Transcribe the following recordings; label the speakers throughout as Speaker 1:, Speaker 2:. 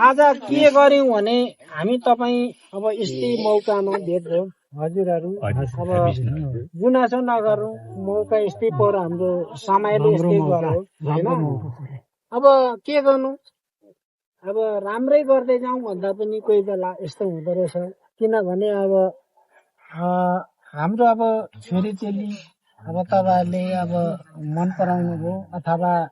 Speaker 1: आज के गर्यौं भने हामी तपाईँ अब यस्तै मौकामा भेट भयौं हजुरहरू अब गुनासो नगरौँ मौका यस्तै पर हाम्रो समयले यस्तै गर्यो होइन अब के गर्नु अब राम्रै गर्दै जाउँ भन्दा पनि कोही बेला यस्तो हुँदो रहेछ किनभने अब हाम्रो अब छोरीचेली अब तपाईँहरूले अब मन पराउनु भयो अथवा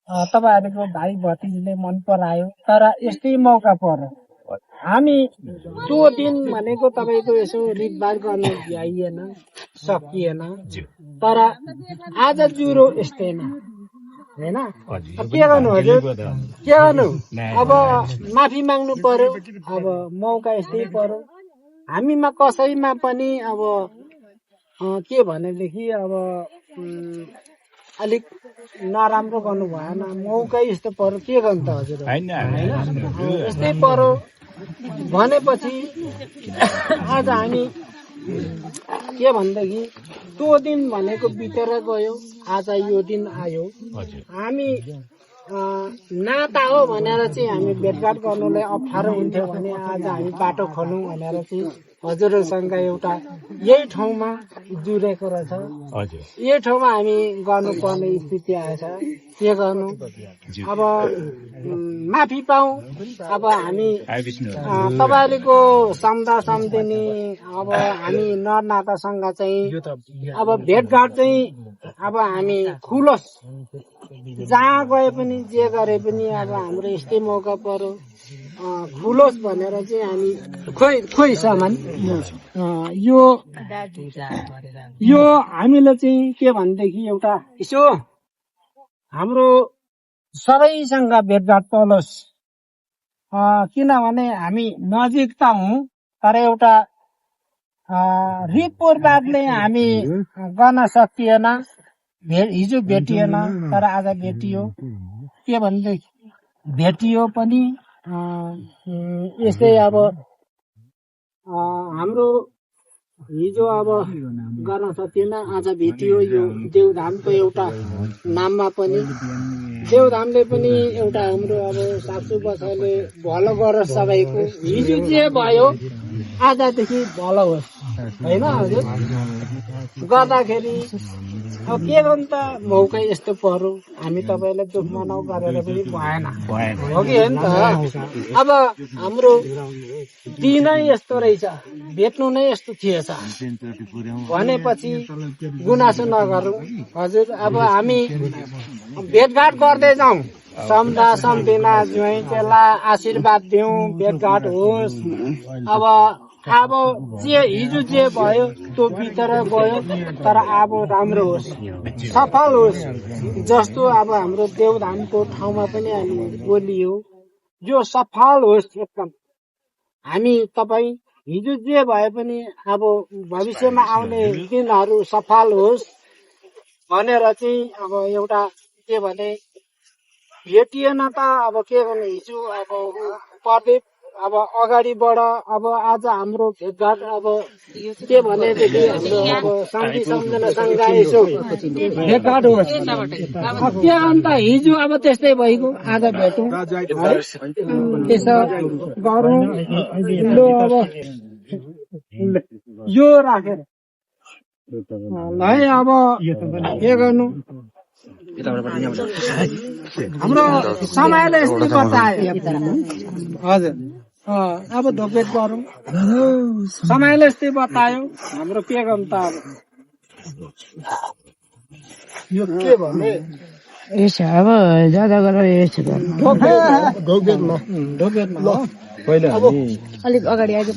Speaker 1: तपाईँहरूको भाइ भतिजीले मन परायो तर यस्तै मौका पर्यो हामी त्यो दिन भनेको तपाईँको यसो रितबार गर्नु भ्याइएन सकिएन तर आज जुरो यस्तैमा हैन के गर्नु हजुर के गर्नु अब माफी माग्नु पर्यो अब मौका यस्तै पर्यो हामीमा कसैमा पनि अब के भनेदेखि अब अलिक नराम्रो गर्नु भएन मौका यस्तो पर्यो के गर्नु त हजुर यस्तै पर्यो भनेपछि आज हामी के भनेदेखि त्यो दिन भनेको बितेर गयो आज यो दिन आयो हामी नाता हो भनेर चाहिँ हामी भेटघाट गर्नुलाई अप्ठ्यारो हुन्थ्यो भने आज हामी बाटो खोलौँ भनेर चाहिँ हजुरहरूसँग एउटा यही ठाउँमा जुरेको रहेछ यही ठाउँमा हामी गर्नुपर्ने स्थिति आएछ के गर्नु अब माफी पाऊ अब हामी तपाईँहरूको सम्झा सम्झिने अब हामी नरनातासँग चाहिँ अब भेटघाट चाहिँ अब हामी खुलोस् जहाँ गए पनि जे गरे पनि अब हाम्रो यस्तै मौका पर्यो खुलोस् भनेर चाहिँ हामी खोइ सामान यो हामीले चाहिँ के भनेदेखि एउटा यसो हाम्रो सबैसँग भेटघाट चलोस् किनभने हामी नजिक त हौँ तर एउटा रितपूर्वकले हामी गर्न सकिएन हिजो भेटिएन तर आज भेटियो के भनेदेखि भेटियो पनि यस्तै अब हाम्रो हिजो अब गर्न सकिएन आज भेटियो यो देवधामको एउटा नाममा पनि देवधामले पनि एउटा हाम्रो अब सासु बसाले भलो गरोस् सबैको हिजो जे भयो आजदेखि भलो होस् होइन हजुर गर्दाखेरि अब के गर्नु त मौका यस्तो पर्यो हामी तपाईँलाई दुख मनाउ गरेर पनि भएन हो कि होइन त अब हाम्रो दिनै यस्तो रहेछ भेट्नु नै यस्तो थिएछ भनेपछि गुनासो नगरौँ हजुर अब हामी भेटघाट गर्दै जाउँ सम्झा सम्झिना ज्वाइँ चेला आशीर्वाद दिउँ भेटघाट होस् अब जे हिजो जे भयो त्यो बितेर गयो तर अब राम्रो होस् सफल होस् जस्तो अब हाम्रो देवधामको ठाउँमा पनि हामी बोलियो जो सफल होस् एकदम हामी तपाईँ हिजो जे भए पनि अब भविष्यमा आउने दिनहरू सफल होस् भनेर चाहिँ अब एउटा के भने भेटिएन त अब के गर्ने हिजो अब प्रदीप अब अगाडिबाट अब आज हाम्रो भेटघाट अब के भनेदेखि हाम्रो अब शान्ति सम्झनासँग यसो भेटघाट होस् के अन्त हिजो अब त्यस्तै भइगयो आज भेटौँ त्यसो गरौँ लो अब यो राखेर है अब के गर्नु हाम्रो समयले यस्तै बतायो हजुर अब ढोकभेट गरौँ समयले यस्तै बतायो हाम्रो के गर्नु त अब यो के भने
Speaker 2: यसो अब ज्यादा गरेर यसो
Speaker 1: ढोकभेटमा
Speaker 3: पहिला
Speaker 2: अलिक अगाडि आइज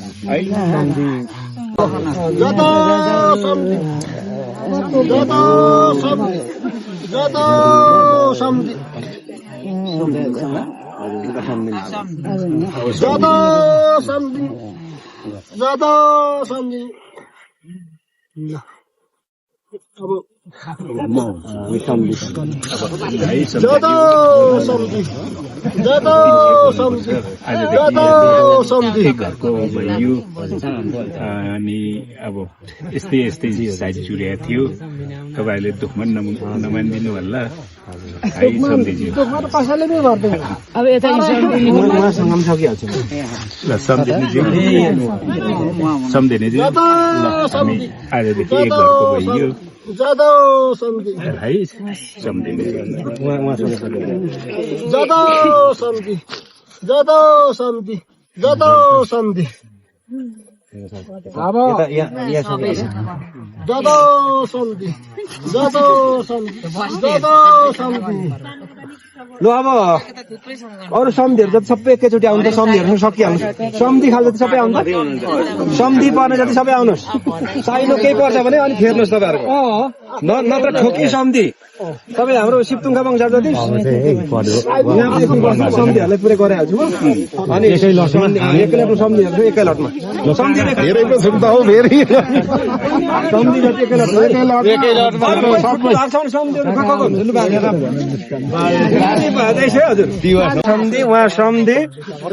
Speaker 3: अनि अब यस्तै यस्तै साइज जुरेको थियो
Speaker 4: तपाईँहरूले दुःखमा नमानिदिनु होला है सम्धिजी
Speaker 1: दुःखमा त कसैले पनि गर्दैन
Speaker 2: अब यता
Speaker 3: उहाँसँग पनि सकिहाल्छ
Speaker 4: ल सम्धिनीज्यू सम्धिनीज्यू हामी आजदेखि एक घरको भइयो
Speaker 1: जादौ सम्धि
Speaker 4: है सम्धिनीज्यू
Speaker 1: जादौ सम्धि जादौ सम्धि जादौ सम्धि अब जादौ सम्धि जादौ सम्धि जादौ सम्धि
Speaker 3: ल अब अरू सम्धिहरू जति सबै एकैचोटि आउनु त सम्धिहरू सकिहाल्नु सम्धि खाल जति सबै आउनु सम्धि पर्ने जति सबै आउनुहोस् चाहिनु केही पर्छ भने अलिक फेर्नुहोस् तपाईँहरूको नत्र ठोकी सम्धि तपाईँ हाम्रो सिप्तुङका वंश जति सम्धिहरूलाई पुरै गराइहाल्छु अनि एक्लै सम्धिहरू एकै लटमा सम्धि जति एकै लटमा हजुर सम्धि उहाँ सम्धि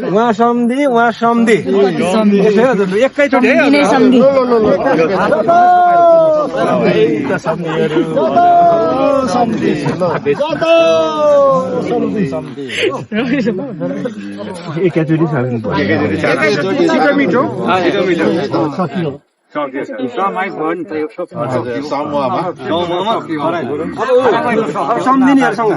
Speaker 3: उहाँ सम्धि उहाँ सम्धि हजुर एकैचोटि
Speaker 4: एकैचोटि
Speaker 3: मिठो सम्धिनीहरूसँग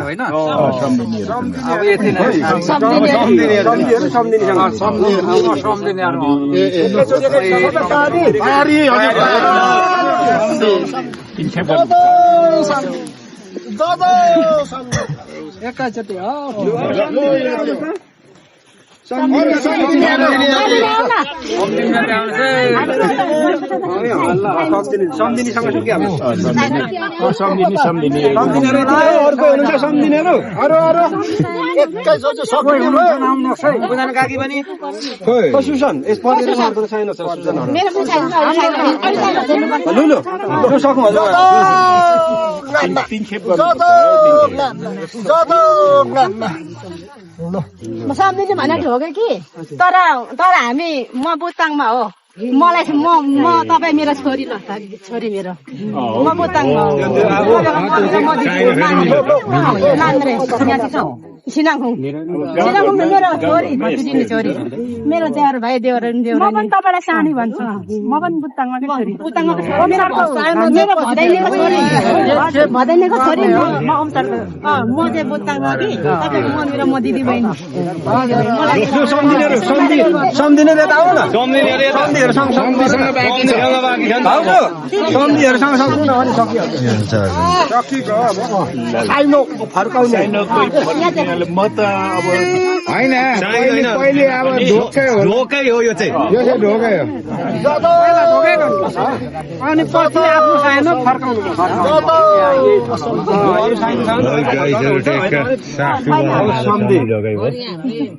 Speaker 1: एकैचोटि
Speaker 3: सम्धिनीसँग सकिहाल्नु
Speaker 4: सम्धिनी
Speaker 3: अर्को हुनुहुन्छ सम्धिनीहरू
Speaker 1: एकैचोटि सक्नु
Speaker 3: सुसन यस परेर छैन लु सकौँ
Speaker 5: म सम्झिनु भनेको हो कि तर हामी म बुताङमा हो मलाई म तपाईँ मेरो छोरी ल छोरी मेरो म बुताङमा हो सिनाङखुङ मेरो छोरी भतिजिनी छोरी मेरो देवर भाइ देवर म पनि तपाईँलाई सानी भन्छु म पनि बुताङमा मेरो भदैनीको छोरी म चाहिँ बुताङमा कि तपाईँ म मेरो म दिदी बहिनी
Speaker 3: सम्धिने यता आउनु न सम्धिहरूसँग सक्नु न अनि सकिहाल्छ
Speaker 4: म त अब
Speaker 3: होइन पहिले अब ढोकै हो यो चाहिँ ढोकै हो
Speaker 1: अनि पछि आफ्नो सानो फर्काउनु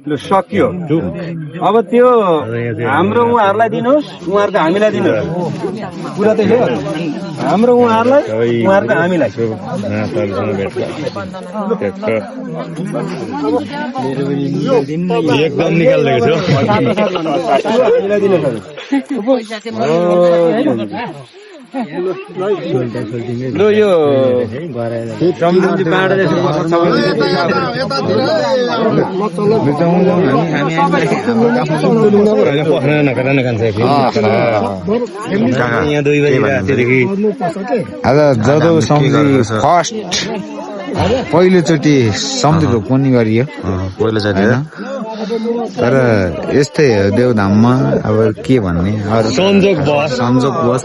Speaker 3: लु सकियो अब त्यो हाम्रो उहाँहरूलाई दिनुहोस् उहाँहरूको हामीलाई दिनुहोस् कुरा त हाम्रो उहाँहरूलाई उहाँहरूको हामीलाई
Speaker 4: एकदम निकालिदिएको
Speaker 3: लु यो सम्झिन्जी बाँडा यहाँ 2 बजी रातिदेखि
Speaker 6: आज जब सम्झि फर्स्ट पहिलोचोटि सम्झिको पनि गरियो पहिलोचोटि तर यस्तै हो देवधाममा अब के भन्ने संजोगवश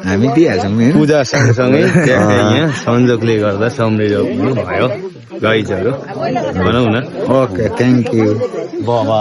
Speaker 6: हामी दिइहाल्छौँ
Speaker 4: पूजा सँगसँगै यहाँ संजोगले गर्दा सम्झियोग पनि भयो गाइजहरू भनौँ न
Speaker 6: ओके थ्याङ्क यू
Speaker 4: बाबा